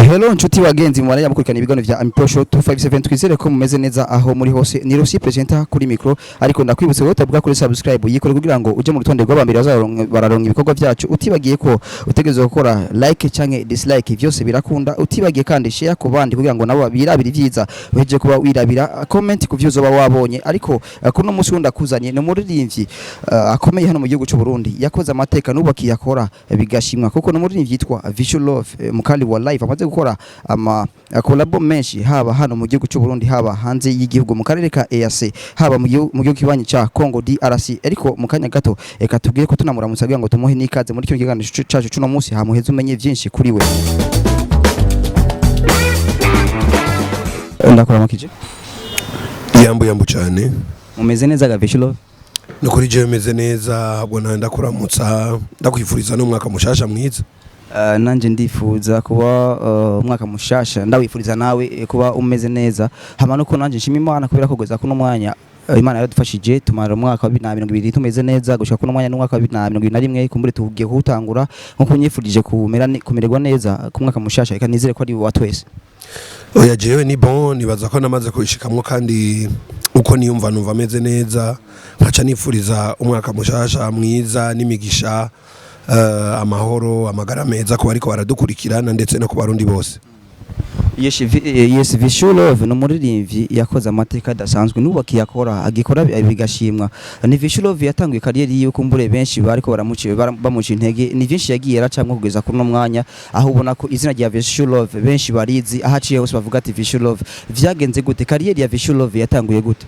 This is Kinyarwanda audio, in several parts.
Hello nshuti bagenzi mwaranya mukurikana ibiganiro vya Amipro Show257 twizere ko mumeze neza aho muri hose ni Rosi presenter kuri micro ariko ndakwibutse ko utavuga kuri subscribe yikore kugira ngo uje mu rutonde rw'abambere bararonka ibikorwa byacu utibagiye ko utegerezwa gukora like canke dislike byose birakunda utibagiye kandi share ku bandi kugira ngo nabo birabira ivyiza uheje kuba wirabira comment ku vyo zoba wabonye ariko kuno musi wunda kuzanye no muririmbyi akomeye hano mu gihugu cy'u Burundi yakoze amateka n'ubaki yakora bigashimwa kuko no muririmbyi yitwa Vichou Love mukali wa live amaze gukora ama collabo menshi haba hano mu gihugu cy'u Burundi haba hanze y'igihugu mu karere ka EAC haba mu gihugu kibanyi ca Congo DRC ariko mu kanya gato eka tubwire ko tunamuramutsa kugira ngo tumuhe nikaze muri kino kiganiro cyacu cuno munsi hamuheze umenye byinshi kuri we. Ndakuramukije yambu cyane mumeze neza ga Vichou Love nukuri je meze neza abona ndakuramutsa ndakwifuriza no mwaka mushasha mwiza. Nanje ndifuza kuba umwaka mushasha ndawifuriza nawe kuba umeze neza hama nuko nanje nshima Imana kubera kugeza kuno mwanya Imana yaradufashije tumara umwaka wa 2022 tumeze neza gushika kuno mwanya n'umwaka wa 2021 kumbure tugiye kuwutangura nkuko nyifurije kumererwa neza ku mwaka mushasha eka nizere ko ari wa twese. Oya jewe ni bon nibaza ko namaze kubishikamwo kandi uko niyumva numva meze neza nkaca nifuriza umwaka mushasha mwiza n'imigisha amahoro amagara meza ko ariko baradukurikirana ndetse no ku barundi bose. Yes Vichou Love no muririmbyi yakoze amateka dasanzwe n'ubaki yakora agikora bigashimwa ni Vichou Love yatanguye kariyeri yuko mbure benshi bariko bamuca intege ni byinshi yagiye yaracamwe kugeza kuri no mwanya aho ubona ko izina rya Vichou Love benshi barizi ahaciye hose bavuga ati Vichou Love vyagenze gute kariyeri ya Vichou Love yatanguye gute?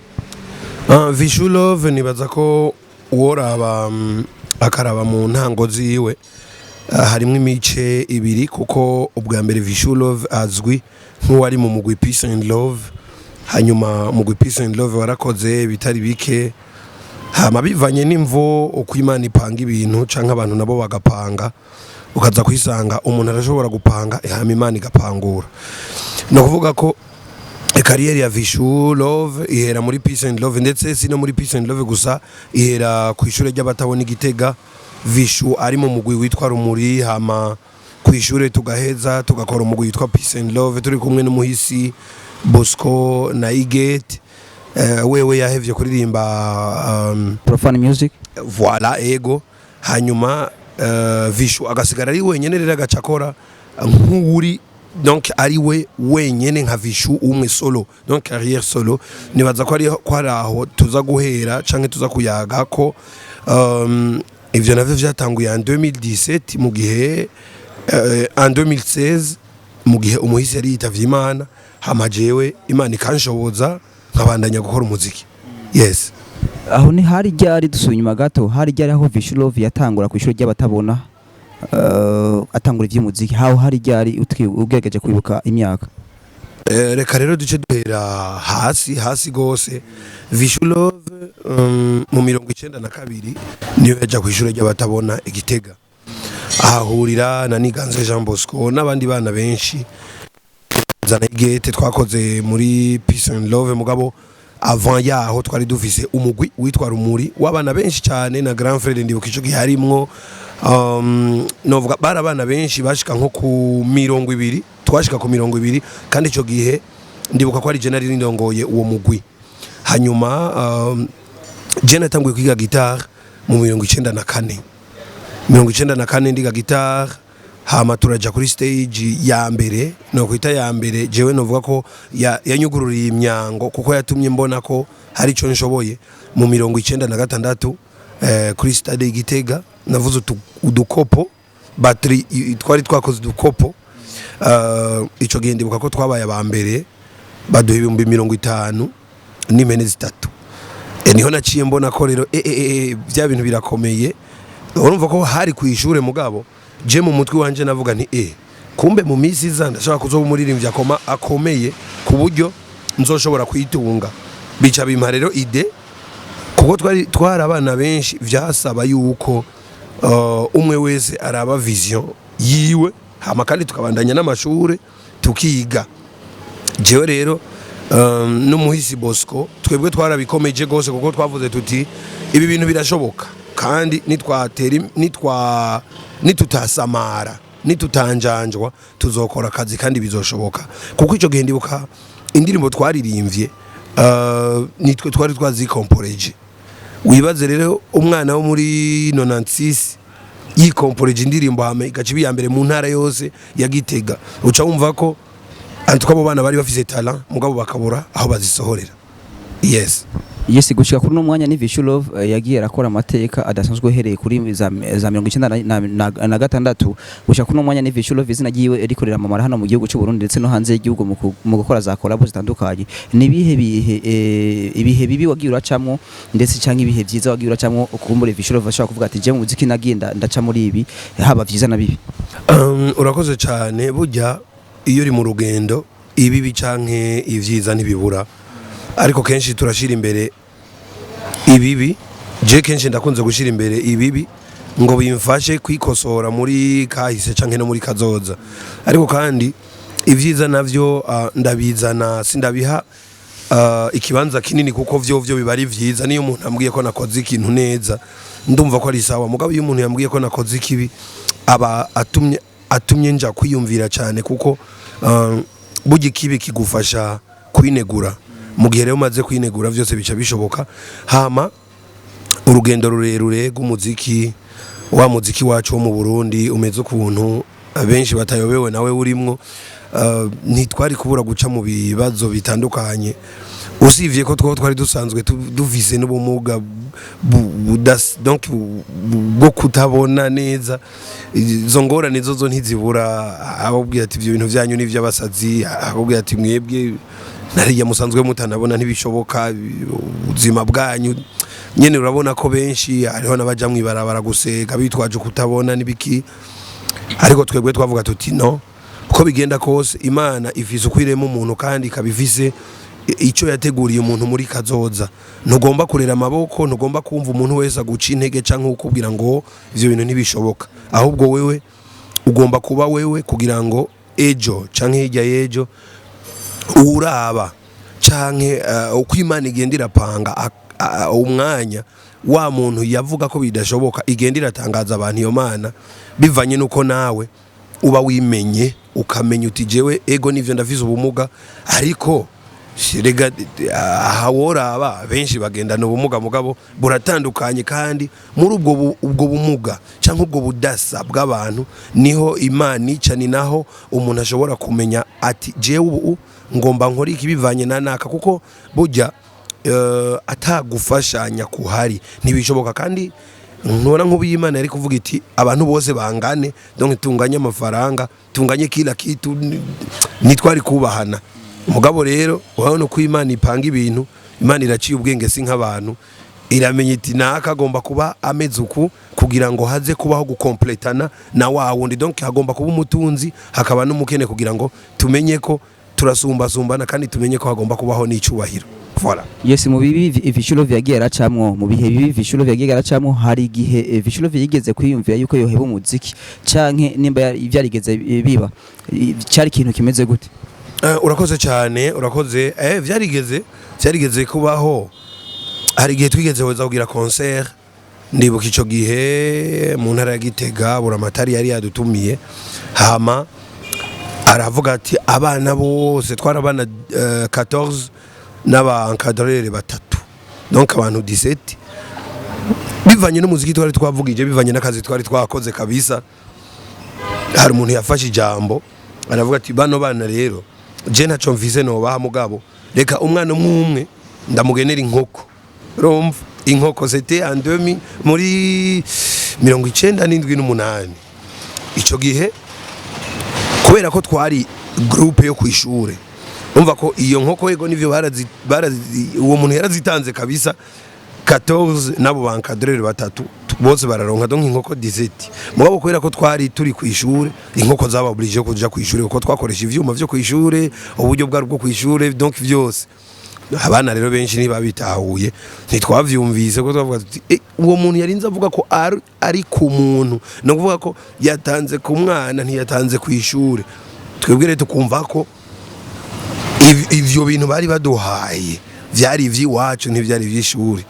Vichou Love nibaza ko woraba akaraba mu ntango ziwe harimo imice ibiri kuko ubwa mbere Vichou Love azwi nk'uwari mu mugwi Peace and Love hanyuma mugwi Peace and Love warakoze bitari bike hama bivanye n'imvo uko Imana ipanga ibintu canke abantu nabo bagapanga ukaza kwisanga umuntu arashobora gupanga hama Imana igapangura no kuvuga ko kariyeri ya Vichou Love ihera muri Peace and Love ndetse si no muri Peace and Love gusa ihera ku ishure ry'abatabona Igitega Vichou ari mu mugwi witwa Rumuri hama ku ishure tugaheza tugakora umugwi witwa Peace and Love turi kumwe n'umuhisi Bosco na Igete wewe yahevye kuririmba profane music voilà ego hanyuma Vichou agasigara ari wenyene rero agacakora nk'uri donc ari we wenyene nka Vichou umwe solo donc carrière solo nibaza ko ari aho tuza guhera canke tuza kuyaga ko ivyo navyo vyatanguye en 2017 mu gihe en 2016 mu gihe umuhisi yari yitavye Imana hama jewe Imana ikanshoboza nkabandanya gukora umuziki. Yes aho ni hari ryari dusuye inyuma gato hari ryari aho Vichou Love yatangura ku ishuri ry'abatabona atangura ivy'umuziki haho hari ryari ugerageje kwibuka imyaka? Reka rero duce duhera hasi gose Vichou Love mu 1992 niyo yaja ku ishuri ry'abatabona Igitega ahahurira na Niganze Jean Bosco n'abandi bana benshi zana Igete twakoze muri Peace and Love mugabo avant yaho twari dufise umugwi witwa Rumuri w'abana benshi cyane na grand frère ndibuka ico giharimwo novuga barabana benshi bashika nko ku 200 twashika ku 200 kandi ico gihe ndibuka ko ari je nari ndongoye uwo mugwi hanyuma je natanguye kwiga guitar mu 1994 ndiga guitar hama turaja kuri stage ya mbere no kwita ya mbere jewe novuga ko yanyugururiye imyango kuko yatumye mbona ko hari ico nshoboye mu 1996 kuri stade Igitega navuze udukopo battery twari twakoze udukopo ico gihe ndibuka ko twabaye aba mbere baduha 50 n'imene zitatu niho naciye mbona ko rero bya bintu birakomeye urumva ko hari ku ishure mugabo je mu mutwe wanje navuga nti kumbe mu misi zanda shaka kuzoba umuririmbyi akomeye ku buryo nzoshobora kwitunga bica bimpa rero ide kuko twari abana benshi vyasaba yuko umwe wese araba vision yiwe hama kandi tukabandanya n'amashure tukiga jewe rero n'umuhisi Bosco twebwe twarabikomeje gose kuko twavuze tuti ibi bintu birashoboka kandi nitutasamara nitutanjanjwa tuzokora akazi kandi bizoshoboka kuko ico gihe ndibuka indirimbo twaririmbye nitwe twari twazikomporeje wibaze rero umwana wo muri 96 yikomporeje indirimbo hame igacibi ya mbere mu ntara yose ya Gitega uca wumva ko twabo bana bari bafise talent mugabo bakabura aho bazisohorera. Yes gushika kuri no mwanya ni Vichou Love yagiye arakora amateka adasanzwe hereye kuri za 1996 gushika kuri no mwanya ni Vichou Love izina giwe rikorera amamara hano mu gihugu cy'u Burundi ndetse no hanze y'igihugu mu gukora za collab zitandukanye. Ni ibihe bibi wagiye uracamwo ndetse cyangwa ibihe byiza wagiye uracamwo ukumbure Vichou Love ashaka kuvuga ati je mu muziki naginda ndaca muri ibi haba byiza na bibi. Urakoze cyane burya iyo uri mu rugendo ibibi canke ivyiza ntibibura ariko kenshi turashira imbere ibibi. Je kenshi ndakunze gushira imbere ibibi ngo bimfashe kwikosora muri kahise canke no muri kazoza ariko kandi ivyiza navyo ndabizana sindabiha ikibanza kinini kuko vyo bibari vyiza. Niyo umuntu ambwiye ko nakoze ikintu neza ndumva ko ari sawa mugabo iyo umuntu yambwiye ko nakoze ikibi aba atumye nja kwiyumvira cyane kuko burya ikibi kigufasha kwinegura mu gihe rero umaze kwinegura vyose bica bishoboka. Hama urugendo rurerure rw'umuziki wa muziki wacu wo mu Burundi umeze ukuntu benshi batayobewe nawe urimwo ntitwari kubura guca mu bibazo bitandukanye usivye ko twari dusanzwe duvise n'ubumuga donc bwo kutabona neza. Izo ngorane zo ntizibura ababwiye ati ibyo bintu byanyu ni by'abasazi ababwiye ati mwebwe nariya musanzwe mutanabona ntibishoboka ubuzima bwanyu nyene. Urabona ko benshi hariho n'abaja mwibarabara guseka bitwaje kutabona nibiki ariko twebwe twavuga tuti no uko bigenda kose Imana ifise ukwiremo umuntu kandi kabifise icyo yateguriye umuntu muri kazoza. Ntugomba kurera amaboko ntugomba kumva umuntu wese aguca intege canke ukubwira ngo ivyo bintu ntibishoboka ahubwo wewe ugomba kuba wewe kugira ngo ejo canke hirya yejo uraba canke uko Imana igendera panga umwanya wa muntu yavuga ko bidashoboka igendera tangaza abantu iyo Mana bivanye nuko nawe uba wimenye ukamenya uti jewe ego nivyo ndavize ubumuga ariko shirega ahaworaba benshi bagendana ubumuga mugabo buratandukanye kandi muri ubwo bumuga canke ubwo budasa bw'abantu niho Imana icani naho umuntu ashobora kumenya ati jewe ubu ngomba nkora iki bivanye na naka kuko burya atagufashanya kuhari ntibishoboka kandi ntora nk'ubiyimana yari kuvuga iti abantu bose bangane donc tunganye amafaranga tunganye kila kitu nitwari kubahana mugabo rero urabona ko Imana ipanga ibintu Imana iraciye ubwenge si nk'abantu iramenya iti naka agomba kuba ameze uku kugira ngo haze kubaho gukompletana na wa wundi donc hagomba kuba umutunzi hakaba n'umukene kugira ngo tumenye ko turasumbasumbana kandi tumenye ko hagomba kubaho n'icubahiro. Voilà. Yes mu bibi Vichou Love yagiye aracamwo mu bihe bibi Vichou Love yagiye aracamwo hari igihe Vichou Love yigeze kwiyumvira yuko yoheba umuziki canke nimba ivyarigeze biba cyari ikintu kimeze gute? Urakoze cyane urakoze vyarigeze kubaho. Hari igihe twigeze hoza kugira concert ndibuka ico gihe mu ntara ya Gitega buramatari yari yadutumiye hama aravuga ati abana bose twarabana 14 n'aba encadreurs batatu donc abantu 17 bivanye n'umuziki twari twavugije bivanye n'akazi twari twakoze kabisa. Hari umuntu yafashe ijambo aravuga ati bano bana rero je ntaco mvise no baha mugabo reka umwana umwe ndamugenera inkoko. Romva inkoko c'était en 2000 muri 1978 ico gihe kubera ko twari groupe yo kwishure umva ko iyo nkoko yego nivyo barazi uwo muntu yarazitanze kabisa 14 nabo bankadrere batatu bose bararonka donc inkoko 17 mugabo kubera ko twari turi kwishure inkoko zaba oblige kuja kwishure kuko twakoresha ivyuma vyo kwishure uburyo bwari bwo kwishure donc vyose abana rero benshi ntibabitahuye ntitwavyumvise ko twavuga tuti uwo muntu yarinze avuga ko ari ku muntu no kuvuga ko yatanze ku mwana ntiyatanze kwishure twebwe rero tukumva ko ivyo bintu bari baduhaye vyari ivy'iwacu ntivyari ivy'ishuri.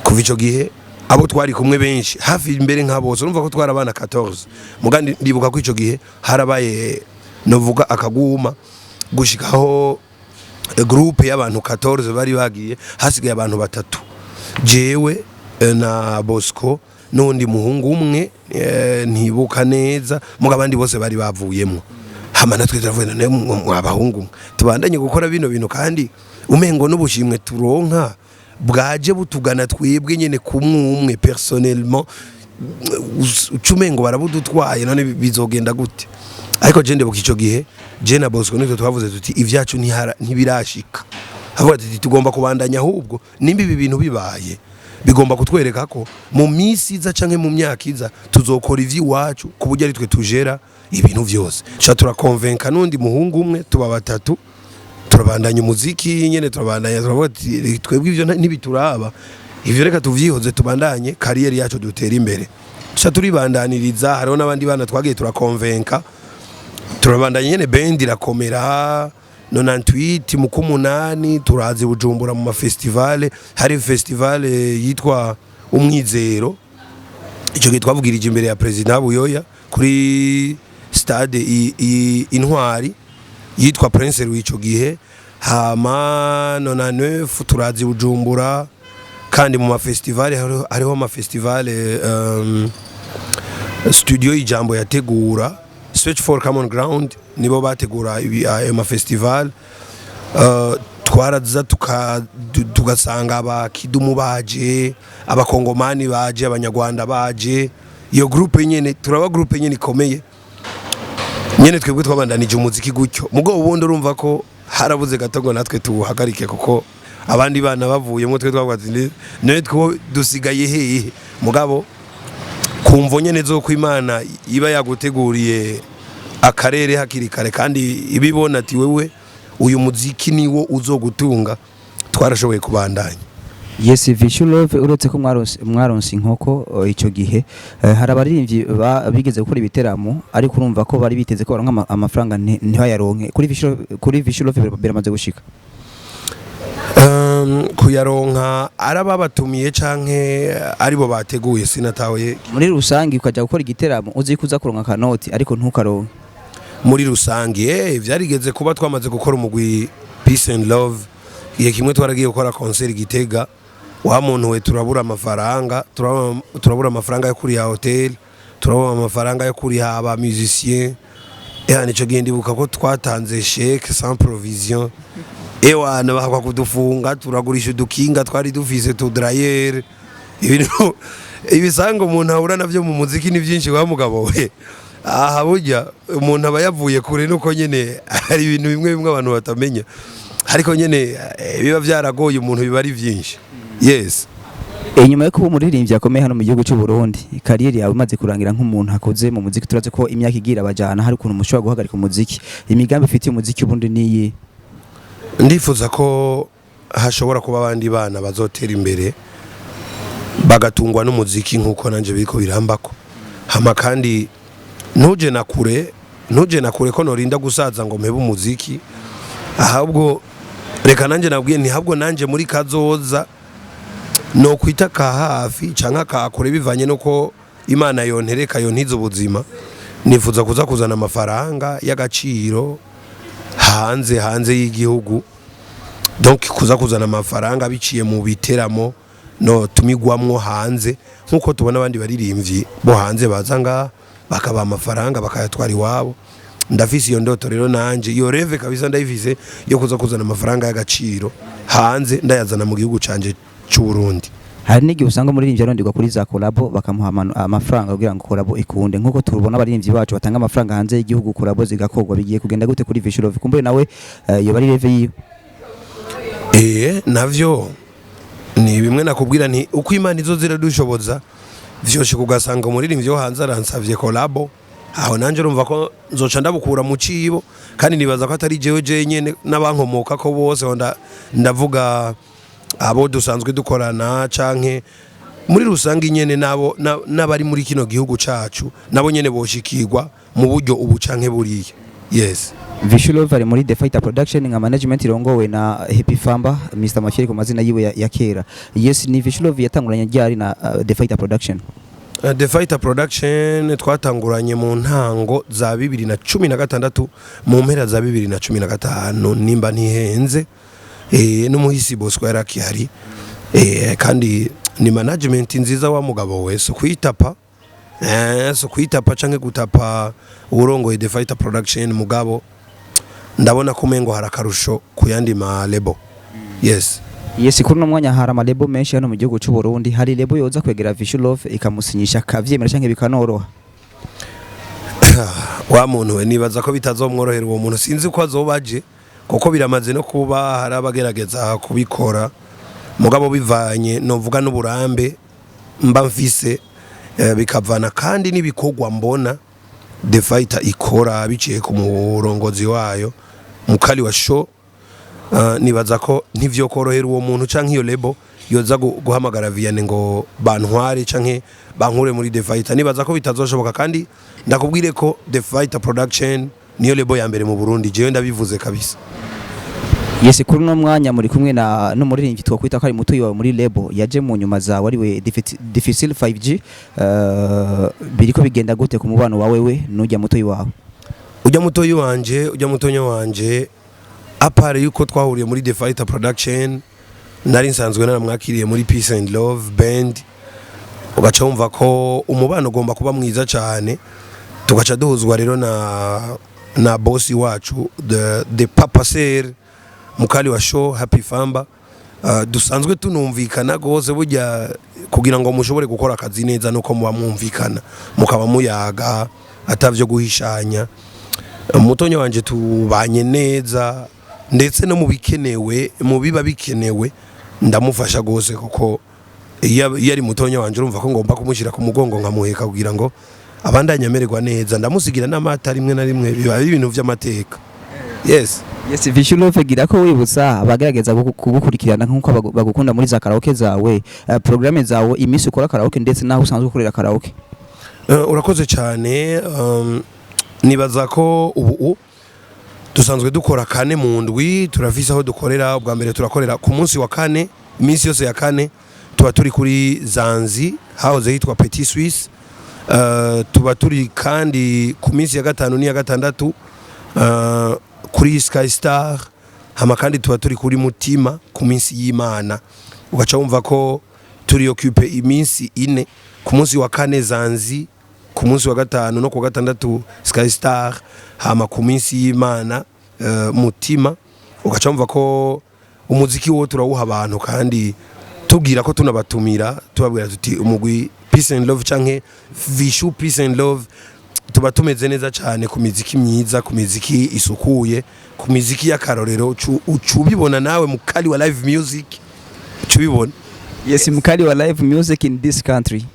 Kuva ico gihe abo twari kumwe benshi hafi imbere nka bose urumva ko twarabana 14 mugandi ndibuka ko ico gihe harabaye novuga akaguma gushikaho groupe y'abantu 14 bari bagiye hasigaye abantu batatu jewe na Bosco n'undi muhungu umwe ntibuka neza mugabandi bose bari bavuyemo hama natwe turavuye abahungu tubandanye gukora bino bintu kandi umengo n'ubushimwe turonka bwaje butugana twebwe nyene kumwe personnellement ucumengo barabudutwaye none bizogenda gute ariko je ndebuka ico gihe je na Bosco nitwe twavuze tuti ivyacu ntibirashika avuga ati tugomba kubandanya ahubwo nimba ibi bintu bibaye bigomba kutwereka ko mu misi iza canke mu myaka iza tuzokora ivy'iwacu ku buryo ari twe tujera ibintu vyose sha turakonvenka n'undi muhungu umwe tuba batatu turabandanya umuziki nyene turabandanya turaboti twebwe ivyo ntibituraba ivyo reka tuvyihoze tubandanye career yacu dutera imbere sha turibandaniriza hariho n'abandi bana twagiye turakonvenka turabandanya nyene band irakomera 98 mu kumunani turazi Bujumbura mu mafestivale hari festival yitwa umwizero ico gihe twavugirije imbere ya president Buyoya kuri stade intwari yitwa Prince w'ico gihe hama 99 turazi Bujumbura kandi mu mafestivale hariho amafestivale studio ijambo yategura Search for Common Ground nibo bategura ayo mafestival twaraza tugasanga abakidumu baje abakongomani baje abanyarwanda baje iyo groupe nyene turaba groupe nyene ikomeye nyene twebwe twabandanije umuziki gutyo mugo ubundi urumva ko harabuze gatogo natwe tuhagarike kuko abandi bana bavuyemo twe twabwatse none two dusigaye hehe mugabo kumvo nyene zo kwimana iba yaguteguriye akarere hakiri kare kandi ibibona ati wewe uyu muziki niwo uzogutunga twarashoboye kubandanya. Yes, Vichou Love uretse ko mwaronse inkoko ico gihe harabaririmbyi bigeze gukora ibiteramo ariko urumva ko bari biteze ko baronka amafaranga ntibayaronke kuri Vichou Love biramaze gushika kuyaronka arababatumiye canke aribo bateguye sinatawe muri rusangi ukaja gukora igiteramo uzi kuza kuronka kanoti ariko ntukaronke muri rusangi vyarigeze kuba twamaze gukora umugwi Peace and Love igihe kimwe twaragiye gukora concert Gitega wa muntu we turabura amafaranga yo kuri ya hotel turabura amafaranga yo kuri aba musicien nico gihe ndibuka ko twatanze chèque sans provision ewana bakwa kudufunga turagurisha udukinga twari dufise tudrayer ibintu ibisango umuntu ahura navyo mu muziki ni byinshi wa mugabo we aha burya umuntu aba yavuye kure nuko nyene hari ibintu bimwe abantu batamenya ariko nyene biba byaragoye umuntu biba ari byinshi. Yes, nyuma yo kuba umuririmbyi akomeye hano mu gihugu cy'u Burundi kariyeri yawe imaze kurangira nk'umuntu hakoze mu muziki turaze ko imyaka igira abajana hari ukuntu mushobora guhagarika umuziki imigambi ifitiye umuziki ubundi niyi ndifuza ko hashobora kuba abandi bana bazotera imbere bagatungwa n'umuziki nkuko nanje biriko birambako hama kandi ntuje nakure ko norinda gusaza ngo mpebe umuziki ahabwo reka nanje nabwiye ntihabwo nanje muri kazoza no kwita ka hafi canka kakure bivanye nuko Imana yontereka yontiza ubuzima nifuza kuzana amafaranga y'agaciro hanze y'igihugu donc kuzana amafaranga biciye mu biteramo no tumigwamwo hanze nkuko tubona abandi baririmbyi bo hanze bazanga bakaba amafaranga bakayatwara iwabo ndafise iyo ndoto rero nanje iyo reve kabisa ndayivise yo kuzana amafaranga y'agaciro hanze ndayazana mu gihugu canje cy'u Burundi. Hari n'igihe usanga umuririmbyi arondirwa kuri za collabo bakamuha amafaranga kugira ngo collabo ikunde nkuko turubona abaririmbyi bacu batanga amafaranga hanze y'igihugu collabo zigakorwa bigiye kugenda gute kuri Vichou Love kumbure nawe iyo bari reve yiwe navyo ni bimwe nakubwira nti uko Imana izo ziradushoboza vyoshe kugasanga umuririmbyi wo hanze aransavye collabo aho nanje urumva ko nzoca ndabukura mu cibo kandi nibaza ko atari jewe nyene n'abankomoka ko bose ndavuga abo dusanzwe dukorana canke muri rusangi nyene nabo nabari muri kino gihugu cacu nabo nyene boshikirwa mu buryo ubu canke buriye. Yes. Vichou Love ari muri The Fighter Production nka management irongowe na Happy Famba Mr Mafyeri ku mazina yiwe ya kera. Yes, ni Vichou Love yatanguranye ryari na The Fighter Production? The Fighter Production twatanguranye mu ntango za 2016 mu mpera za 2015 nimba ntihenze numuhisi Bosco yarakihari kandi ni management nziza wa mugabo we so kwitapa canke gutapa urongoye The Fighter Production mugabo ndabona kumengo harakarusho kuyandi ma label. Yes. Yes, kuri no mwanya hari ama label menshi hano mu gihugu cy'u Burundi. Hari label yoza kwegera Vichou Love ikamusinyisha kavyemera canke bikanoroha? Wa muntu we nibaza ko bitazomworohera uwo muntu sinzi ko azobaje kuko biramaze no kuba harabagerageza kubikora mugabo bivanye novuga n'uburambe mba mfise bikavana kandi nibikogwa mbona The Fighter ikora biciye ku murongozi wayo mukali wa show. Nibaza ko ntivyo korohera uwo muntu canke iyo label yoza guhamagara Vianney ngo bantware canke bankure muri The Fighter. Nibaza ko bitazoshoboka kandi ndakubwire ko The Fighter Production niyo label ya mbere mu Burundi jewe ndabivuze kabisa. Yes, kuri no mwanya muri kumwe na no muririmbyi twakwita ko ari muto yiwa muri label yaje mu nyuma za wariwe difficile 5G. Biriko bigenda gute ku mubano wawe we n'ujya muto yiwawe? Ujya muto yiwanje, ujya mutonyo wanje apare yuko twahuriye muri The Fighter Production nari nsanzwe naramwakiriye muri Peace and Love band, ugaca wumva ko umubano ugomba kuba mwiza cyane, tugaca duhuzwa rero na boss wacu the papaser mukali wa show Happy Famba. Dusanzwe tunumvikana gose burya kugira ngo mushobore gukora akazi neza nuko muba mwumvikana mukaba muyaga atavyo guhishanya. Mutonyo wanje tubanye neza ndetse no mubikenewe mu biba bikenewe ndamufasha gose kuko yari mutonyo wanje urumva ko ngomba kumushira ku mugongo nkamuheka kugira ngo abandanye amererwa neza, ndamusigira n'amata rimwe na rimwe biba ibintu vy'amateka. Yes. Yes, Vichou Love gira ko wibutsa abagerageza kugukurikirana nkuko bagukunda muri za karaoke zawe, programme zawe imisi ukora karaoke ndetse naho usanzwe ukorera karaoke. Urakoze cyane. Nibaza ko ubu dusanzwe dukora kane mu ndwi, turafise aho dukorera. Ubwa mbere turakorera ku munsi wa kane, iminsi yose ya kane tuba turi kuri Zanzi house hitwa Petit Suisse. Tuba turi kandi ku minsi ya gatanu ni ya gatandatu kuri Sky Star, hama kandi tuba turi kuri Mutima ku minsi y'Imana. Ugaca wumva ko turi occupe iminsi ine, ku munsi wa kane Zanzi, ku munsi wa gatanu no ku gatandatu Sky Star, hama ku minsi y'Imana Mutima. Ugaca wumva ko umuziki wo turawuha abantu kandi tubwira ko tunabatumira tubabwira tuti umugwi Peace and Love canke Vichou Peace and Love tuba tumeze neza cyane ku miziki myiza, ku miziki isukuye, ku miziki y'akarorero ucubibona nawe mukali wa live music ucubibona. Yes, mukali wa live music in this country.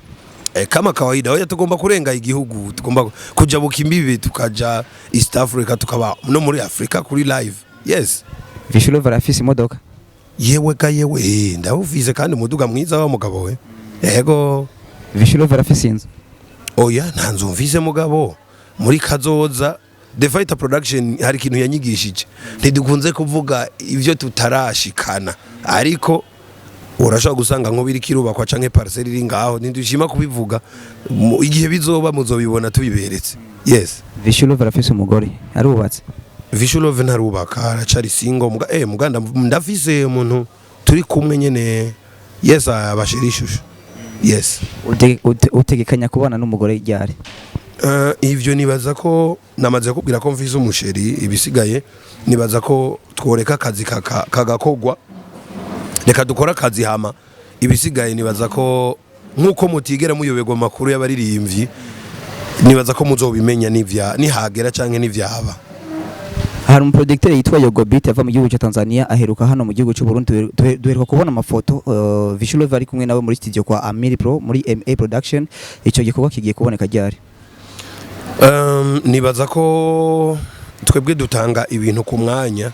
Kama kawaida hoya tugomba kurenga igihugu, tugomba kuja bukimbibi tukaja East Africa tukaba no muri Africa kuri live. Yes. Vichou Love arafise imodoka? Yewe ka yewe ndawufize kandi umuduga mwiza wa mugabo we. Yego. Vichou Love arafise inzu? Oya ntanzu mvise mugabo muri kazoza. The Fighter Production hari kintu yanyigishije, ntidukunze kuvuga ivyo tutarashikana, ariko urashaka gusanga nko biri kirubakwa canke parcelle iri ngaho ntidushima kubivuga, igihe bizoba muzobibona tubiberetse. Yes. Vichou Love arafise umugore arubatse? Vichou Love ntarubaka aracari single muganda ndafise umuntu turi kumwe nyene. Yes, abashirishusho. Yes. Utegekanya kubana n'umugore ryari? Ivyo nibaza ko namaze kubwira ko mvise umusheri, ibisigaye nibaza ko tworeka akazi kagakogwa, reka dukora akazi hama ibisigaye nibaza ko nkuko mutigera muyoberwa makuru y'abaririmbyi nibaza ko muzobimenya nihagera canke nivyaba. Hari umuproducteur yitwa Yogobit ava mu gihugu cya Tanzania aheruka hano mu gihugu cy'u Burundi, duheruka kubona amafoto Vichou Love ari kumwe nawe muri studio kwa Amipro muri MA Production. Icyo gikorwa kigiye kuboneka ryari? Nibaza ko twebwe dutanga ibintu ku mwanya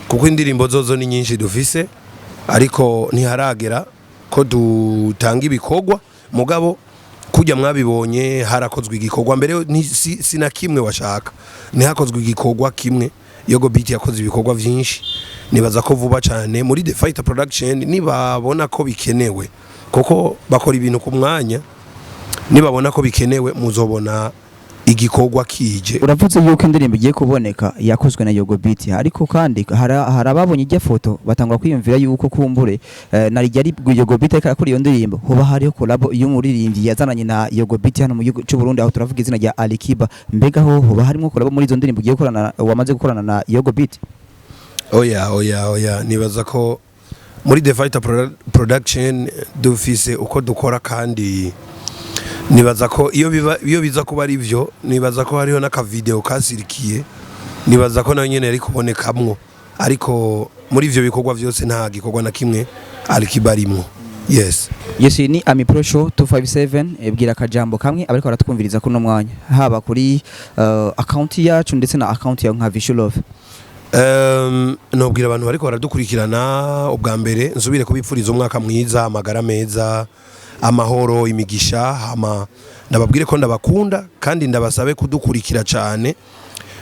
kuko indirimbo zozo ni nyinshi dufise, ariko ntiharagera ko dutanga ibikorwa. Mugabo kujya mwabibonye harakozwe igikorwa mbere sina kimwe washaka, ntihakozwe igikorwa kimwe Yogo Beat yakoze ibikorwa byinshi nibaza ko vuba cyane muri The Fighter Production nibabona ko bikenewe kuko bakora ibintu ku mwanya nibabona ko bikenewe muzobona igikorwa kije. Uravuze yuko indirimbo igiye kuboneka yakozwe na Yogo Beat ariko kandi harababonye ijya foto batangwa kwiyumvira yuko kumbure narijya ari Yogo Beat akora iyo ndirimbo hoba hariho collab y'umuririmbyi yazananye na Yogo Beat hano mu gihugu cy'u Burundi aho turavuga izina rya Alikiba mbega ho hoba harimo collab muri izo ndirimbo ugiye gukorana wamaze gukorana na Yogo Beat? Oya nibaza ko muri The Fighter Production dufise uko dukora kandi nibaza ko iyo biza kuba ari byo nibaza ko hariho n'aka video kasirikiye nibaza ko nayo nyene ari kubonekamwo ariko muri ivyo bikorwa byose nta gikorwa na kimwe alikibarimo. Yes ni Amipro Show257 bwira akajambo kamwe abariko baratwumviriza kuno mwanya haba kuri account yacu ndetse na account ya nka Vichou Love. Nobwira abantu bariko baradukurikirana ubwa mbere nsubire kubipfuriza umwaka mwiza amagara meza amahoro imigisha ndababwire ko ndabakunda kandi ndabasabe kudukurikira cyane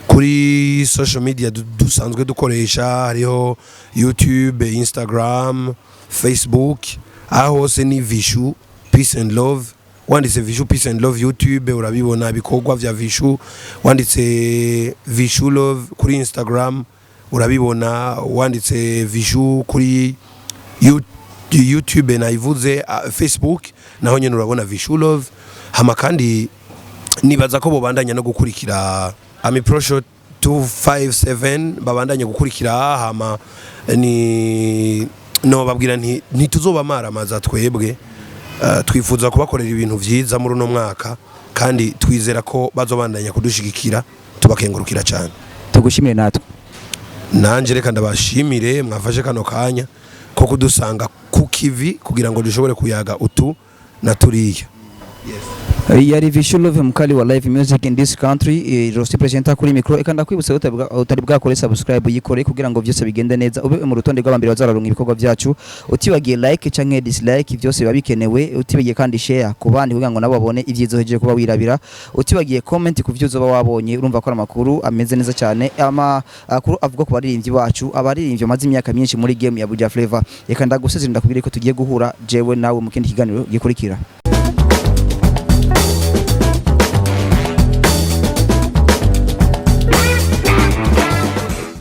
kuri social media dusanzwe dukoresha hariho YouTube, Instagram, Facebook aho hose ni Vichou Peace and Love. Wanditse Vichou Peace and Love YouTube urabibona ibikorwa vya Vichou, wanditse Vichou Love kuri Instagram urabibona, wanditse Vichou kuri YouTube naivuze Facebook naho nyene urabona Vichou Love. Hama kandi nibaza ko bobandanya no gukurikira Amipro Show257 babandanya gukurikira hama ni no babwira ntituzobamara amaza twebwe twifuza kubakorera ibintu vyiza muri uno mwaka kandi twizera ko bazobandanya kudushigikira tubakengurukira cyane. Tugushimire natwe nanje reka ndabashimire mwafashe kano kanya ko kudusanga ku kivi kugira ngo dushobore kuyaga utu na turiya. Yari Vichou Love mukali wa live music in this country ryose presenter kuri micro ekanda kwibutsa utari bwakore subscribe yikore kugira ngo byose bigende neza ube mu rutonde rw'abambere bazararunga ibikorwa byacu utibagiye like canke dislike byose babikenewe utibagiye kandi share ku bandi kugira ngo nabo babone ivyizo heje kuba wirabira utibagiye comment ku byo uzoba wabonye urumva ko amakuru ameze neza cyane amakuru avuga ku baririmbyi bacu abaririmbyi maze imyaka myinshi muri game ya Buja Flavor ekanda gusezerera ndakubwira ko tugiye guhura jewe nawe mu kindi kiganiro gikurikira.